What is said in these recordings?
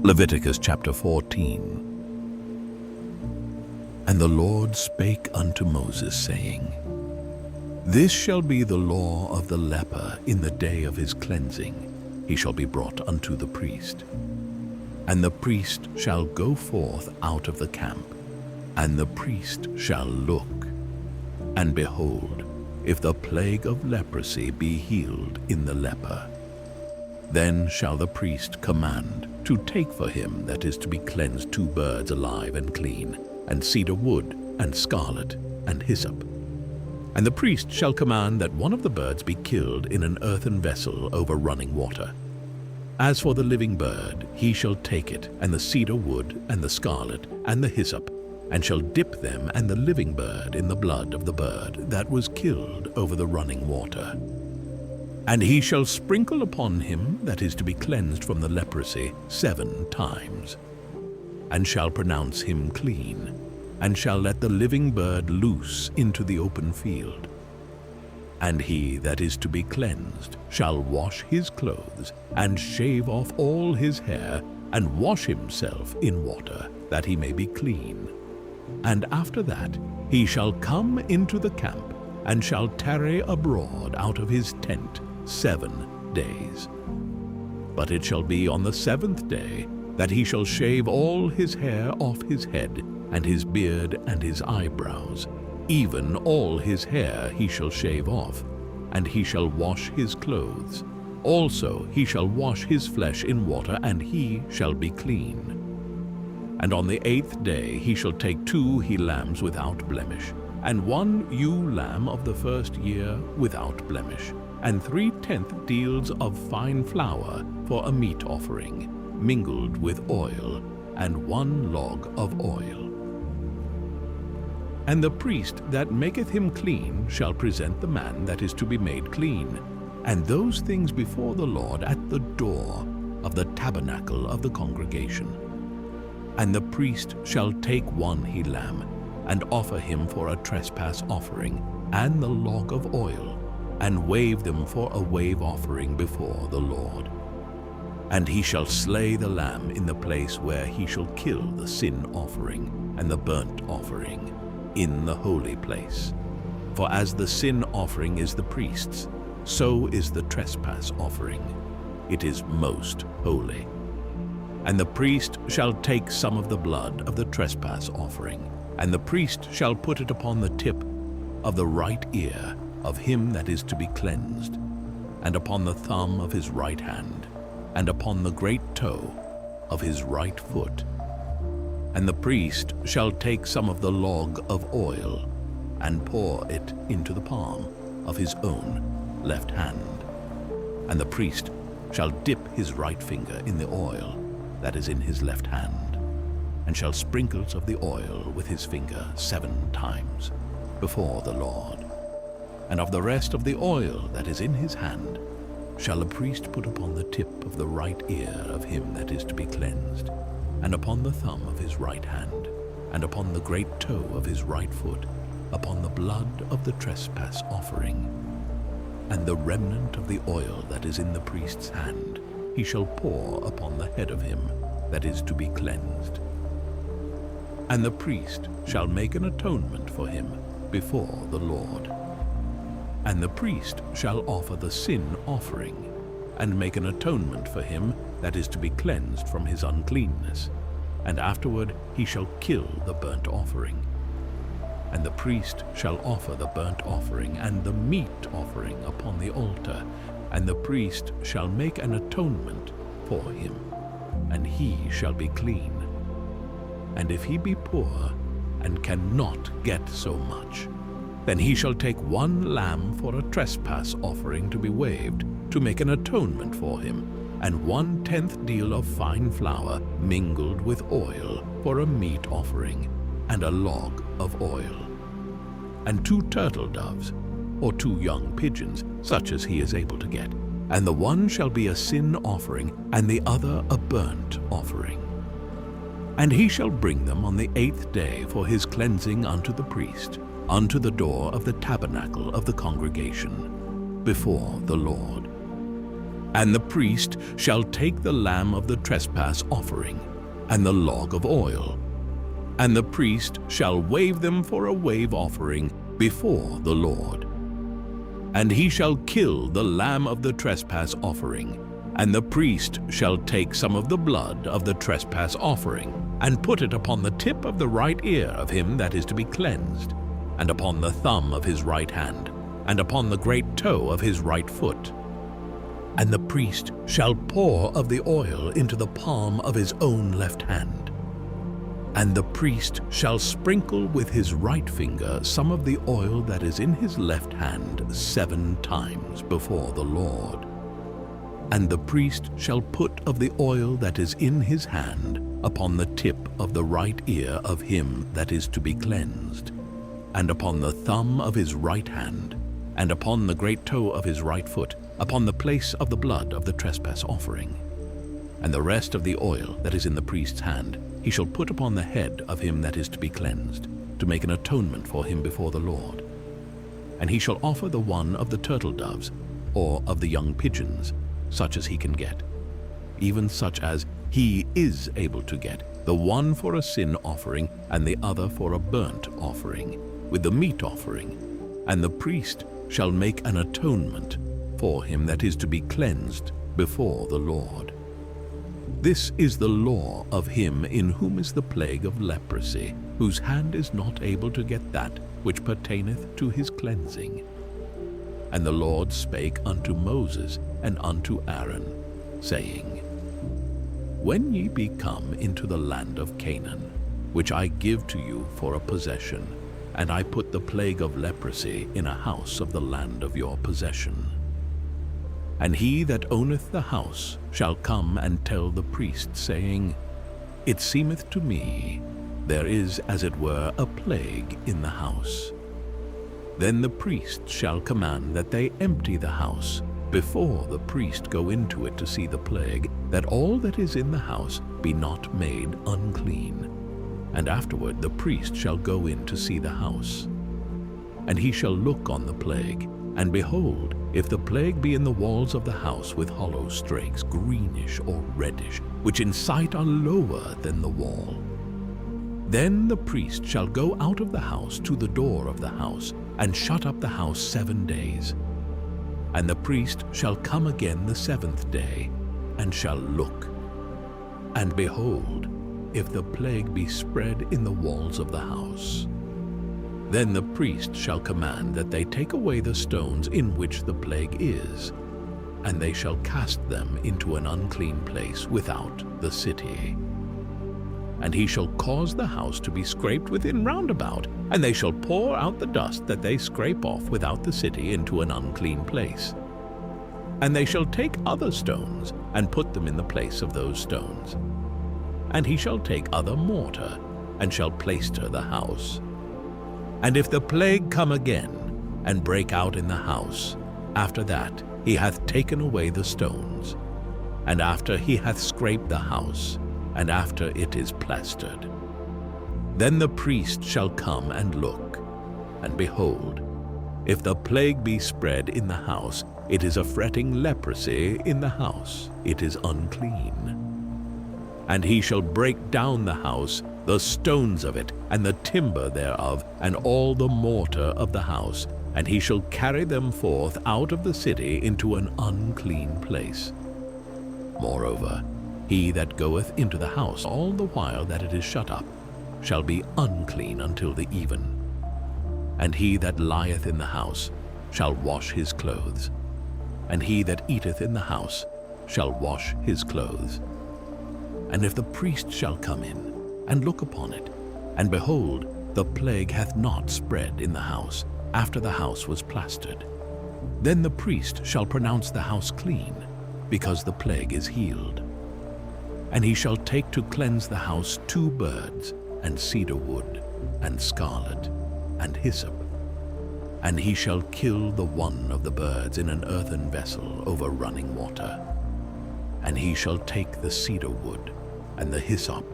Leviticus chapter 14. And the Lord spake unto Moses, saying, This shall be the law of the leper in the day of his cleansing. He shall be brought unto the priest. And the priest shall go forth out of the camp, and the priest shall look. And behold, if the plague of leprosy be healed in the leper, then shall the priest command to take for him that is to be cleansed 2 birds alive and clean, and cedar wood, and scarlet, and hyssop. And the priest shall command that one of the birds be killed in an earthen vessel over running water. As for the living bird, he shall take it, and the cedar wood, and the scarlet, and the hyssop, and shall dip them and the living bird in the blood of the bird that was killed over the running water. And he shall sprinkle upon him that is to be cleansed from the leprosy 7 times, and shall pronounce him clean, and shall let the living bird loose into the open field. And he that is to be cleansed shall wash his clothes, and shave off all his hair, and wash himself in water, that he may be clean. And after that he shall come into the camp, and shall tarry abroad out of his tent 7 days. But it shall be on the 7th day that he shall shave all his hair off his head, and his beard and his eyebrows, even all his hair he shall shave off, and he shall wash his clothes. Also he shall wash his flesh in water, and he shall be clean. And on the 8th day he shall take 2 he-lambs without blemish, and 1 ewe lamb of the 1st year without blemish, and 3/10 deals of fine flour for a meat offering, mingled with oil, and 1 log of oil. And the priest that maketh him clean shall present the man that is to be made clean, and those things before the Lord at the door of the tabernacle of the congregation. And the priest shall take 1 he-lamb, and offer him for a trespass offering, and the log of oil, and wave them for a wave offering before the Lord. And he shall slay the lamb in the place where he shall kill the sin offering and the burnt offering, in the holy place. For as the sin offering is the priest's, so is the trespass offering. It is most holy. And the priest shall take some of the blood of the trespass offering, and the priest shall put it upon the tip of the right ear of him that is to be cleansed, and upon the thumb of his right hand, and upon the great toe of his right foot. And the priest shall take some of the log of oil, and pour it into the palm of his own left hand. And the priest shall dip his right finger in the oil that is in his left hand, and shall sprinkle of the oil with his finger 7 times before the Lord. And of the rest of the oil that is in his hand shall the priest put upon the tip of the right ear of him that is to be cleansed, and upon the thumb of his right hand, and upon the great toe of his right foot, upon the blood of the trespass offering. And the remnant of the oil that is in the priest's hand he shall pour upon the head of him that is to be cleansed. And the priest shall make an atonement for him before the Lord. And the priest shall offer the sin offering, and make an atonement for him that is to be cleansed from his uncleanness. And afterward he shall kill the burnt offering. And the priest shall offer the burnt offering and the meat offering upon the altar, and the priest shall make an atonement for him, and he shall be clean. And if he be poor, and cannot get so much, then he shall take 1 lamb for a trespass offering to be waved, to make an atonement for him, and 1/10 deal of fine flour mingled with oil for a meat offering, and a log of oil. And 2 turtle doves, or 2 young pigeons, such as he is able to get, and the one shall be a sin offering, and the other a burnt offering. And he shall bring them on the 8th day for his cleansing unto the priest, unto the door of the tabernacle of the congregation, before the Lord. And the priest shall take the lamb of the trespass offering, and the log of oil, and the priest shall wave them for a wave offering before the Lord. And he shall kill the lamb of the trespass offering, and the priest shall take some of the blood of the trespass offering, and put it upon the tip of the right ear of him that is to be cleansed, and upon the thumb of his right hand, and upon the great toe of his right foot. And the priest shall pour of the oil into the palm of his own left hand. And the priest shall sprinkle with his right finger some of the oil that is in his left hand 7 times before the Lord. And the priest shall put of the oil that is in his hand upon the tip of the right ear of him that is to be cleansed, and upon the thumb of his right hand, and upon the great toe of his right foot, upon the place of the blood of the trespass offering. And the rest of the oil that is in the priest's hand he shall put upon the head of him that is to be cleansed, to make an atonement for him before the Lord. And he shall offer the one of the turtle doves, or of the young pigeons, such as he can get, even such as he is able to get, the one for a sin offering, and the other for a burnt offering, with the meat offering. And the priest shall make an atonement for him that is to be cleansed before the Lord. This is the law of him in whom is the plague of leprosy, whose hand is not able to get that which pertaineth to his cleansing. And the Lord spake unto Moses and unto Aaron, saying, When ye be come into the land of Canaan, which I give to you for a possession, and I put the plague of leprosy in a house of the land of your possession. And he that owneth the house shall come and tell the priest, saying, It seemeth to me there is as it were a plague in the house. Then the priest shall command that they empty the house, before the priest go into it to see the plague, that all that is in the house be not made unclean. And afterward the priest shall go in to see the house. And he shall look on the plague, and behold, if the plague be in the walls of the house with hollow strakes, greenish or reddish, which in sight are lower than the wall, then the priest shall go out of the house to the door of the house, and shut up the house 7 days. And the priest shall come again the 7th day, and shall look. And behold, if the plague be spread in the walls of the house, then the priest shall command that they take away the stones in which the plague is, and they shall cast them into an unclean place without the city. And he shall cause the house to be scraped within round about, and they shall pour out the dust that they scrape off without the city into an unclean place. And they shall take other stones, and put them in the place of those stones. And he shall take other mortar, and shall plaister the house. And if the plague come again, and break out in the house, after that he hath taken away the stones, and after he hath scraped the house, and after it is plastered, then the priest shall come and look, and behold, if the plague be spread in the house, it is a fretting leprosy in the house, it is unclean. And he shall break down the house, the stones of it, and the timber thereof, and all the mortar of the house, and he shall carry them forth out of the city into an unclean place. Moreover, he that goeth into the house all the while that it is shut up shall be unclean until the even. And he that lieth in the house shall wash his clothes, and he that eateth in the house shall wash his clothes. And if the priest shall come in, and look upon it, and behold, the plague hath not spread in the house, after the house was plastered, then the priest shall pronounce the house clean, because the plague is healed. And he shall take to cleanse the house 2 birds, and cedar wood, and scarlet, and hyssop. And he shall kill the one of the birds in an earthen vessel over running water. And he shall take the cedar wood, and the hyssop,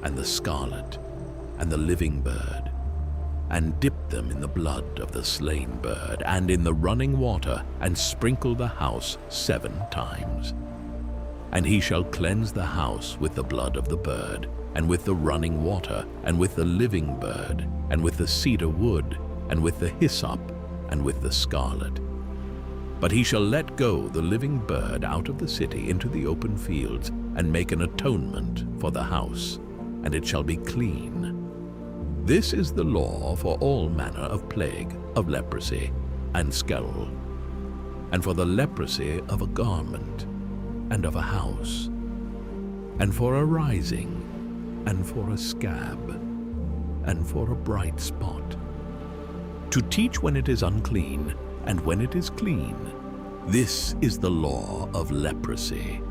and the scarlet, and the living bird, and dip them in the blood of the slain bird and in the running water, and sprinkle the house 7 times. And he shall cleanse the house with the blood of the bird, and with the running water, and with the living bird, and with the cedar wood, and with the hyssop, and with the scarlet. But he shall let go the living bird out of the city into the open fields, and make an atonement for the house, and it shall be clean. This is the law for all manner of plague, of leprosy, and scurril, and for the leprosy of a garment, and of a house, and for a rising, and for a scab, and for a bright spot, to teach when it is unclean, and when it is clean. This is the law of leprosy.